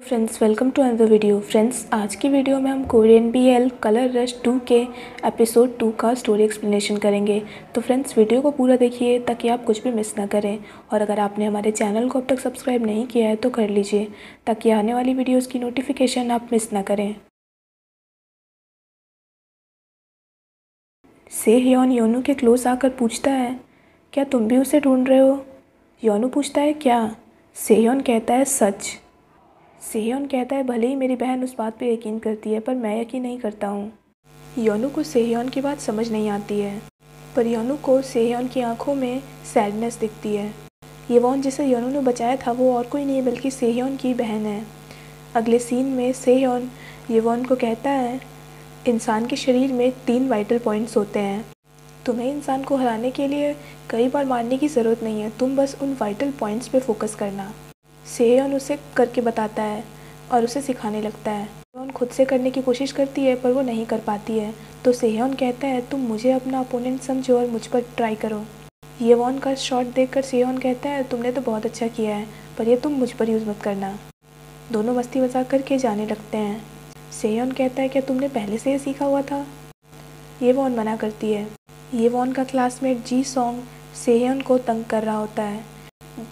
Friends welcome to another video. Friends आज की video में हम कोरियन BL कलर रश 2 के एपिसोड 2 का स्टोरी एक्सप्लेनेशन करेंगे। तो फ्रेंड्स वीडियो को पूरा देखिए ताकि आप कुछ भी मिस ना करें, और अगर आपने हमारे चैनल को अब तक सब्सक्राइब नहीं किया है तो कर लीजिए ताकि आने वाली वीडियोज़ की नोटिफिकेशन आप मिस ना करें। सेहयॉन योनू के क्लोज आकर पूछता है, क्या तुम भी उसे ढूंढ रहे हो? योनू पूछता है, क्या? सेहयॉन कहता है, सच। सेहयॉन कहता है, भले ही मेरी बहन उस बात पे यकीन करती है पर मैं यकीन नहीं करता हूँ। योनू को सेहयॉन की बात समझ नहीं आती है, पर योनू को सेहयॉन की आंखों में सैडनेस दिखती है। येवॉन जिसे योनू ने बचाया था वो और कोई नहीं बल्कि सेहयॉन की बहन है। अगले सीन में सेहयॉन येवॉन को कहता है, इंसान के शरीर में 3 वाइटल पॉइंट्स होते हैं। तुम्हें इंसान को हराने के लिए कई बार मारने की ज़रूरत नहीं है, तुम बस उन वाइटल पॉइंट्स पे फोकस करना। सेहयॉन उसे करके बताता है और उसे सिखाने लगता है। येवॉन खुद से करने की कोशिश करती है पर वो नहीं कर पाती है, तो सेहयॉन कहता है, तुम मुझे अपना अपोनेंट समझो और मुझ पर ट्राई करो। येवॉन का शॉट देखकर सेहयॉन कहता है, तुमने तो बहुत अच्छा किया है पर ये तुम मुझ पर यूज़ मत करना। दोनों मस्ती मजाक करके जाने लगते हैं। सेहयॉन कहता है, क्या तुमने पहले से ये सीखा हुआ था? येवॉन मना करती है। येवॉन का क्लासमेट जी सॉन्ग सेहयॉन को तंग कर रहा होता है।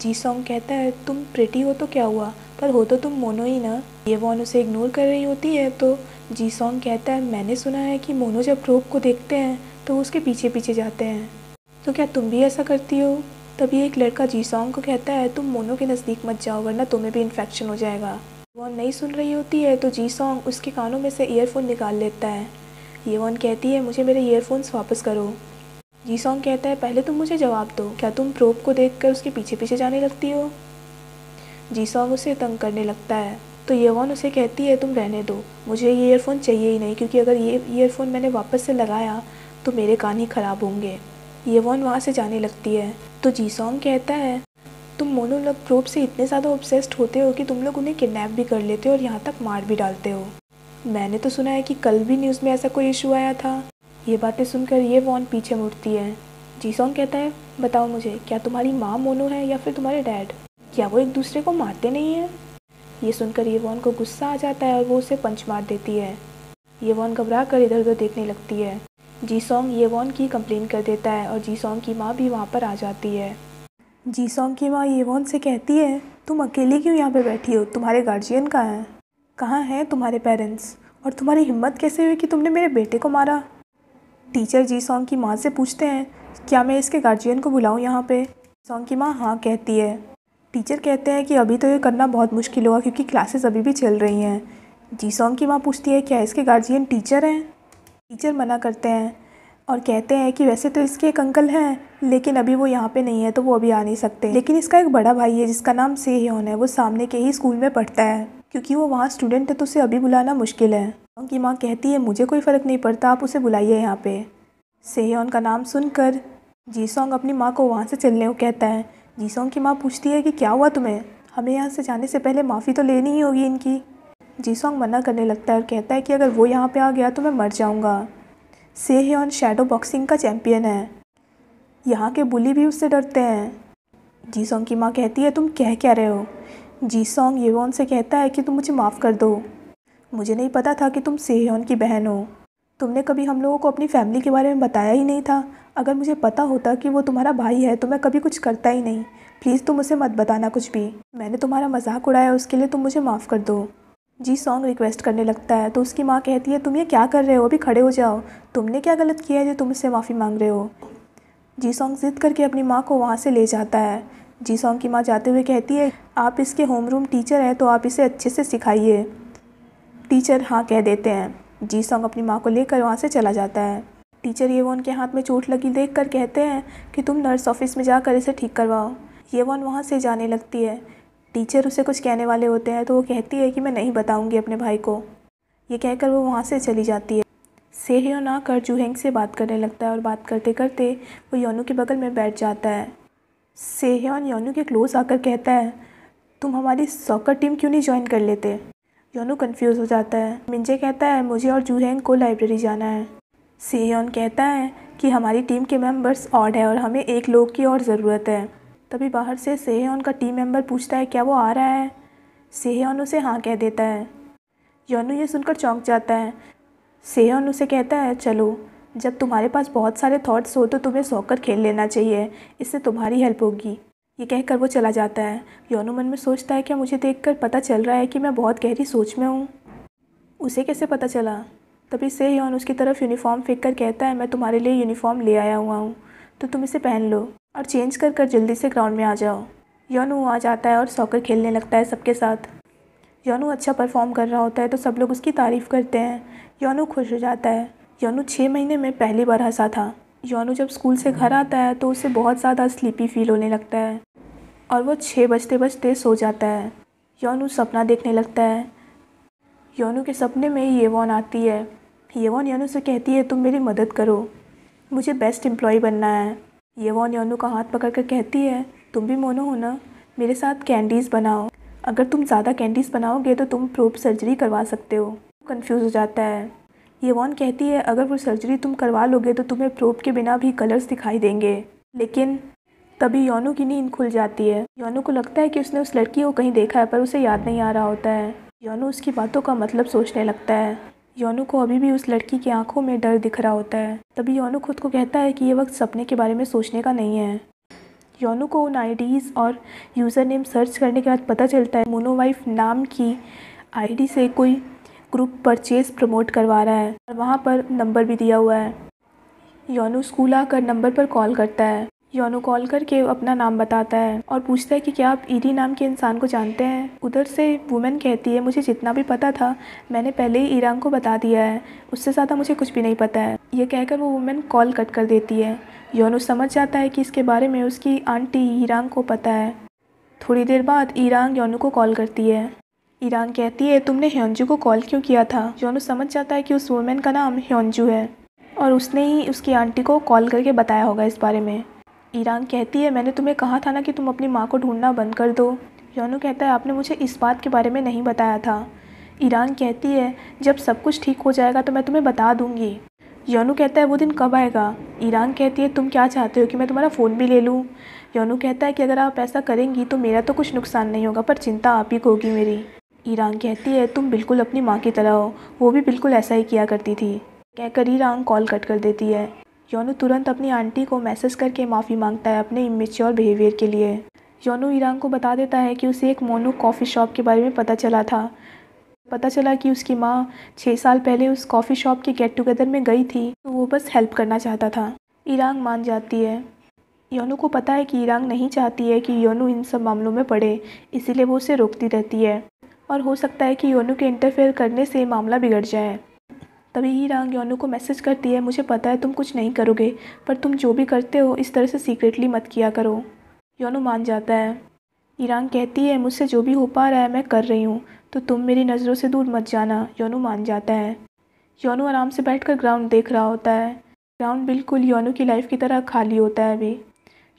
जी सॉन्ग कहता है, तुम प्रिटी हो तो क्या हुआ, पर हो तो तुम मोनो ही ना। येवॉन उसे इग्नोर कर रही होती है तो जी सॉन्ग कहता है, मैंने सुना है कि मोनो जब रोप को देखते हैं तो वो उसके पीछे पीछे जाते हैं, तो क्या तुम भी ऐसा करती हो? तभी एक लड़का जी सॉन्ग को कहता है, तुम मोनो के नज़दीक मत जाओ वरना तुम्हें भी इन्फेक्शन हो जाएगा। येवॉन नहीं सुन रही होती है तो जी सॉन्ग उसके कानों में से ईयरफोन निकाल लेता है। येवॉन कहती है, मुझे मेरे ईयरफोन्स वापस करो। जी सॉन्ग कहता है, पहले तुम मुझे जवाब दो, क्या तुम प्रोब को देखकर उसके पीछे पीछे जाने लगती हो? जी सॉन्ग उसे तंग करने लगता है, तो येवॉन उसे कहती है, तुम रहने दो, मुझे ये ईयरफोन चाहिए ही नहीं, क्योंकि अगर ये ईयरफोन मैंने वापस से लगाया तो मेरे कान ही ख़राब होंगे। येवॉन वहाँ से जाने लगती है, तो जी सॉन्ग कहता है, तुम मोनो लोग प्रोब से इतने ज़्यादा ऑब्सेस्ड होते हो कि तुम लोग उन्हें किडनैप भी कर लेते हो और यहाँ तक मार भी डालते हो। मैंने तो सुना है कि कल भी न्यूज़ में ऐसा कोई इशू आया था। ये बातें सुनकर येवॉन पीछे मुड़ती है। जी सॉन्ग कहता है, बताओ मुझे, क्या तुम्हारी माँ मोनो है या फिर तुम्हारे डैड? क्या वो एक दूसरे को मारते नहीं हैं? ये सुनकर येवॉन को गुस्सा आ जाता है और वो उसे पंच मार देती है। येवॉन घबरा कर इधर उधर देखने लगती है। जी सॉन्ग येवॉन की कंप्लेन कर देता है और जी सॉन्ग की माँ भी वहाँ पर आ जाती है। जी सॉन्ग की माँ येवॉन से कहती है, तुम अकेली क्यों यहाँ पे बैठी हो? तुम्हारे गार्जियन कहाँ हैं? कहाँ हैं तुम्हारे पेरेंट्स? और तुम्हारी हिम्मत कैसे हुई कि तुमने मेरे बेटे को मारा? टीचर जी सॉन्ग की माँ से पूछते हैं, क्या मैं इसके गार्जियन को बुलाऊँ यहाँ पे? सॉन्ग की माँ हाँ कहती है। टीचर कहते हैं कि अभी तो ये करना बहुत मुश्किल होगा क्योंकि क्लासेस अभी भी चल रही हैं। जी सॉन्ग की माँ पूछती है, क्या इसके गार्जियन टीचर हैं? टीचर मना करते हैं और कहते हैं कि वैसे तो इसके एक अंकल हैं लेकिन अभी वो यहाँ पे नहीं है तो वो अभी आ नहीं सकते, लेकिन इसका एक बड़ा भाई है जिसका नाम सेहयॉन है, वो सामने के ही स्कूल में पढ़ता है, क्योंकि वो वहाँ स्टूडेंट है तो उसे अभी बुलाना मुश्किल है। सॉन्ग की माँ कहती है, मुझे कोई फ़र्क नहीं पड़ता, आप उसे बुलाइए यहाँ पे। सेहयॉन का नाम सुनकर जी सॉन्ग अपनी माँ को वहाँ से चलने को कहता है। जी सॉन्ग की माँ पूछती है कि क्या हुआ तुम्हें? हमें यहाँ से जाने से पहले माफ़ी तो लेनी ही होगी इनकी। जी सॉन्ग मना करने लगता है और कहता है कि अगर वो यहाँ पे आ गया तो मैं मर जाऊँगा। सेहयॉन शैडो बॉक्सिंग का चैम्पियन है, यहाँ के बुली भी उससे डरते हैं। जी सॉन्ग की माँ कहती है, तुम कह क्या रहे हो? जी सॉन्ग येवॉन से कहता है कि तुम मुझे माफ़ कर दो, मुझे नहीं पता था कि तुम सेहयॉन की बहन हो। तुमने कभी हम लोगों को अपनी फैमिली के बारे में बताया ही नहीं था। अगर मुझे पता होता कि वो तुम्हारा भाई है तो मैं कभी कुछ करता ही नहीं। प्लीज़ तुम उसे मत बताना कुछ भी। मैंने तुम्हारा मजाक उड़ाया, उसके लिए तुम मुझे माफ़ कर दो। जी सॉन्ग रिक्वेस्ट करने लगता है तो उसकी माँ कहती है, तुम ये क्या कर रहे हो? अभी खड़े हो जाओ, तुमने क्या गलत किया है जो तुम इससे माफ़ी मांग रहे हो? जी सॉन्ग ज़िद करके अपनी माँ को वहाँ से ले जाता है। जी सॉन्ग की माँ जाते हुए कहती है, आप इसके होमरूम टीचर हैं तो आप इसे अच्छे से सिखाइए। टीचर हाँ कह देते हैं। जी सॉन्ग अपनी माँ को लेकर वहाँ से चला जाता है। टीचर येवॉन के हाथ में चोट लगी देखकर कहते हैं कि तुम नर्स ऑफिस में जाकर इसे ठीक करवाओ। येवॉन वहाँ से जाने लगती है। टीचर उसे कुछ कहने वाले होते हैं तो वो कहती है कि मैं नहीं बताऊँगी अपने भाई को। ये कहकर वो वहाँ से चली जाती है। सेहयॉन आकर जूहेंग से बात करने लगता है और बात करते करते वो योनू के बगल में बैठ जाता है। सेहयॉन योनू के क्लोज आकर कहता है, तुम हमारी सॉकर टीम क्यों नहीं ज्वाइन कर लेते? योनू कंफ्यूज हो जाता है। मिंजे कहता है, मुझे और जूहेंग को लाइब्रेरी जाना है। सेहयॉन कहता है कि हमारी टीम के मेंबर्स ऑड है और हमें एक लोग की और ज़रूरत है। तभी बाहर से सेहयॉन का टीम मेंबर पूछता है, क्या वो आ रहा है? सेहयोन उसे हाँ कह देता है। योनू ये सुनकर चौंक जाता है। सेहयोन उसे कहता है, चलो जब तुम्हारे पास बहुत सारे थॉट्स हो तो तुम्हें सॉकर खेल लेना चाहिए, इससे तुम्हारी हेल्प होगी। ये कहकर वो चला जाता है। योनू मन में सोचता है, क्या मुझे देखकर पता चल रहा है कि मैं बहुत गहरी सोच में हूँ? उसे कैसे पता चला? तभी सेहयोन उसकी तरफ यूनिफॉर्म फेंक कर कहता है, मैं तुम्हारे लिए यूनिफॉर्म ले आया हुआ हूँ, तो तुम इसे पहन लो और चेंज कर जल्दी से ग्राउंड में आ जाओ। योनू आ जाता है और सॉकर खेलने लगता है सबके साथ। योनू अच्छा परफॉर्म कर रहा होता है तो सब लोग उसकी तारीफ़ करते हैं। योनू खुश हो जाता है। योनू 6 महीने में पहली बार हंसा था। योनू जब स्कूल से घर आता है तो उसे बहुत ज़्यादा स्लीपी फील होने लगता है और वो 6 बजते बजते सो जाता है। योनू सपना देखने लगता है। योनू के सपने में येवॉन आती है। येवॉन योनू से कहती है, तुम मेरी मदद करो, मुझे बेस्ट एम्प्लॉय बनना है। येवॉन योनू का हाथ पकड़ कर कहती है, तुम भी मोनो हो ना, मेरे साथ कैंडीज़ बनाओ, अगर तुम ज़्यादा कैंडीज़ बनाओगे तो तुम प्रोब सर्जरी करवा सकते हो। कंफ्यूज हो जाता है। येवॉन कहती है, अगर वो सर्जरी तुम करवा लोगे तो तुम्हें प्रोब के बिना भी कलर्स दिखाई देंगे। लेकिन तभी योनू की नींद खुल जाती है। योनू को लगता है कि उसने उस लड़की को कहीं देखा है पर उसे याद नहीं आ रहा होता है। योनू उसकी बातों का मतलब सोचने लगता है। योनू को अभी भी उस लड़की की आंखों में डर दिख रहा होता है। तभी योनू खुद को कहता है कि ये वक्त सपने के बारे में सोचने का नहीं है। योनू को उन आईडीज़ और यूज़र नेम सर्च करने के बाद पता चलता है मोनोवाइफ नाम की आईडी से कोई ग्रुप परचेज प्रमोट करवा रहा है और वहाँ पर नंबर भी दिया हुआ है। योनू स्कूल आकर नंबर पर कॉल करता है। योनू कॉल करके अपना नाम बताता है और पूछता है कि क्या आप ईरी नाम के इंसान को जानते हैं। उधर से वुमेन कहती है, मुझे जितना भी पता था मैंने पहले ही ईरांग को बता दिया है, उससे ज़्यादा मुझे कुछ भी नहीं पता है। ये कहकर वो वुमेन कॉल कट कर देती है। योनू समझ जाता है कि इसके बारे में उसकी आंटी ईरांग को पता है। थोड़ी देर बाद ईरांग योनू को कॉल करती है। ईरांग कहती है, तुमने ह्योंजू को कॉल क्यों किया था? योनू समझ जाता है कि उस वुमेन का नाम ह्योंजू है और उसने ही उसकी आंटी को कॉल करके बताया होगा इस बारे में। ईरांग कहती है, मैंने तुम्हें कहा था ना कि तुम अपनी माँ को ढूंढना बंद कर दो। योनू कहता है, आपने मुझे इस बात के बारे में नहीं बताया था। ईरांग कहती है, जब सब कुछ ठीक हो जाएगा तो मैं तुम्हें बता दूंगी। योनू कहता है, वो दिन कब आएगा? ईरांग कहती है, तुम क्या चाहते हो कि मैं तुम्हारा फ़ोन भी ले लूँ? योनू कहता है कि अगर आप ऐसा करेंगी तो मेरा तो कुछ नुकसान नहीं होगा पर चिंता आप ही को होगी मेरी। ईरांग कहती है, तुम बिल्कुल अपनी माँ की तरह हो, वो भी बिल्कुल ऐसा ही किया करती थी। कहकर ईरांग कॉल कट कर देती है। योनू तुरंत अपनी आंटी को मैसेज करके माफ़ी मांगता है अपने इमेच्योर बिहेवियर के लिए। योनू ईरांग को बता देता है कि उसे एक मोनो कॉफ़ी शॉप के बारे में पता चला कि उसकी माँ 6 साल पहले उस कॉफ़ी शॉप के गेट टुगेदर में गई थी, तो वो बस हेल्प करना चाहता था। ईरांग मान जाती है। योनू को पता है कि ईरांग नहीं चाहती है कि योनू इन सब मामलों में पड़े, इसीलिए वो उसे रोकती रहती है और हो सकता है कि योनू के इंटरफेयर करने से मामला बिगड़ जाए। तभी ईरांग योनू को मैसेज करती है, मुझे पता है तुम कुछ नहीं करोगे, पर तुम जो भी करते हो इस तरह से सीक्रेटली मत किया करो। योनू मान जाता है। ईरांग कहती है, मुझसे जो भी हो पा रहा है मैं कर रही हूँ, तो तुम मेरी नज़रों से दूर मत जाना। योनू मान जाता है। योनू आराम से बैठकर ग्राउंड देख रहा होता है। ग्राउंड बिल्कुल योनू की लाइफ की तरह खाली होता है अभी।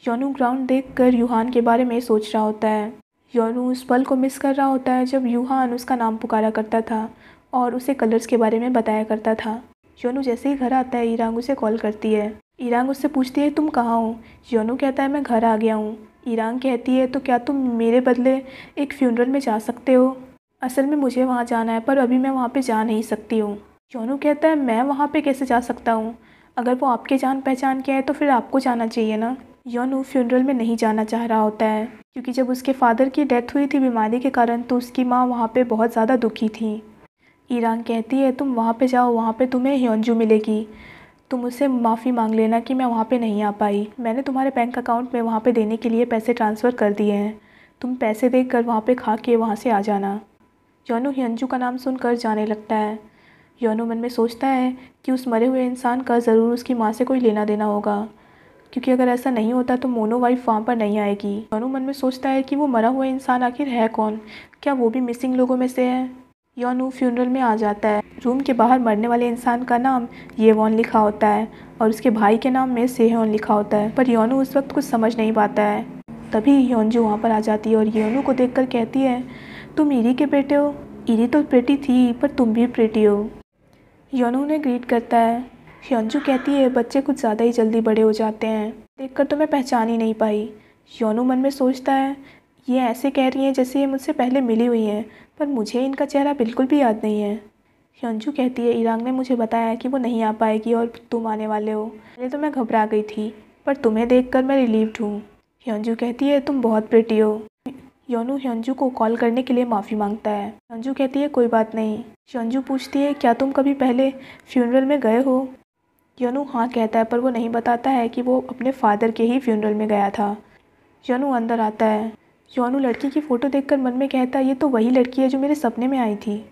योनू ग्राउंड देखकर यूहान के बारे में सोच रहा होता है। योनू उस पल को मिस कर रहा होता है जब यूहान उसका नाम पुकारा करता था और उसे कलर्स के बारे में बताया करता था। योनू जैसे ही घर आता है ईरांग उसे कॉल करती है। ईरांग उससे पूछती है, तुम कहाँ हो? योनू कहता है, मैं घर आ गया हूँ। ईरांग कहती है, तो क्या तुम मेरे बदले एक फ्यूनरल में जा सकते हो? असल में मुझे वहाँ जाना है पर अभी मैं वहाँ पे जा नहीं सकती हूँ। योनू कहता है, मैं वहाँ पे कैसे जा सकता हूँ? अगर वो आपके जान पहचान के है तो फिर आपको जाना चाहिए ना। योनू फ्यूनरल में नहीं जाना चाह रहा होता है क्योंकि जब उसके फादर की डेथ हुई थी बीमारी के कारण तो उसकी माँ वहाँ पे बहुत ज़्यादा दुखी थी। ईरांग कहती है, तुम वहाँ पे जाओ, वहाँ पे तुम्हें ह्योंजू मिलेगी, तुम उससे माफ़ी मांग लेना कि मैं वहाँ पे नहीं आ पाई। मैंने तुम्हारे बैंक अकाउंट में वहाँ पे देने के लिए पैसे ट्रांसफ़र कर दिए हैं, तुम पैसे देकर वहाँ पे खा के वहाँ से आ जाना। योनू ह्योंजू का नाम सुनकर जाने लगता है। योनू मन में सोचता है कि उस मरे हुए इंसान का ज़रूर उसकी माँ से कोई लेना देना होगा, क्योंकि अगर ऐसा नहीं होता तो मोनो वाइफ वहाँ पर नहीं आएगी। योनू मन में सोचता है कि वो मरा हुआ इंसान आखिर है कौन, क्या वो भी मिसिंग लोगों में से है। योनू फ्यूनरल में आ जाता है। रूम के बाहर मरने वाले इंसान का नाम येवॉन लिखा होता है और उसके भाई के नाम में सेहयोन लिखा होता है, पर योनू उस वक्त कुछ समझ नहीं पाता है। तभी ह्योंजू वहाँ पर आ जाती है और योनू को देखकर कहती है, तुम ईरी के बेटे हो? ईरी तो प्रेटी थी पर तुम भी प्रेटी हो। योनू उन्हें ग्रीट करता है। ह्योंजू कहती है, बच्चे कुछ ज़्यादा ही जल्दी बड़े हो जाते हैं, देखकर तो मैं पहचान ही नहीं पाई। योनू मन में सोचता है, ये ऐसे कह रही हैं जैसे ये मुझसे पहले मिली हुई हैं, पर मुझे इनका चेहरा बिल्कुल भी याद नहीं है। hyunju कहती है इरांग ने मुझे बताया कि वो नहीं आ पाएगी और तुम आने वाले हो। पहले तो मैं घबरा गई थी, पर तुम्हें देखकर मैं रिलीव्ड हूँ। hyunju कहती है तुम बहुत प्रिटी हो। योनू hyunju को कॉल करने के लिए माफ़ी मांगता है। hyunju कहती है कोई बात नहीं। hyunju पूछती है क्या तुम कभी पहले फ्यूनरल में गए हो। योनू हाँ कहता है, पर वो नहीं बताता है कि वो अपने फादर के ही फ्यूनरल में गया था। योनू अंदर आता है। योनू लड़की की फ़ोटो देखकर मन में कहता है ये तो वही लड़की है जो मेरे सपने में आई थी।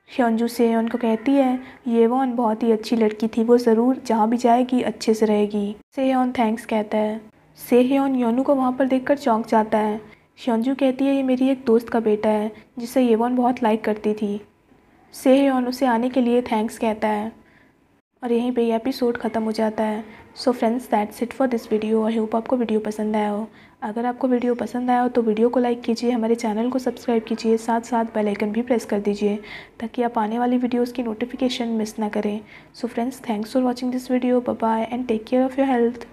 hyunju सेहयोन को कहती है येवॉन बहुत ही अच्छी लड़की थी, वो ज़रूर जहाँ भी जाएगी अच्छे से रहेगी। सेहयोन थैंक्स कहता है। सेहयोन योनू को वहाँ पर देखकर चौंक जाता है। hyunju कहती है ये मेरी एक दोस्त का बेटा है जिसे येवॉन बहुत लाइक करती थी। सेहयोन उसे आने के लिए थैंक्स कहता है और यहीं पे ये एपिसोड ख़त्म हो जाता है। So friends that's it for this video. I hope आपको वीडियो पसंद आया हो। अगर आपको वीडियो पसंद आया हो तो वीडियो को लाइक कीजिए, हमारे चैनल को सब्सक्राइब कीजिए, साथ साथ बेल आइकन भी प्रेस कर दीजिए ताकि आप आने वाली वीडियोज़ की नोटिफिकेशन मिस ना करें। So friends thanks for watching this video. Bye bye and take care of your health.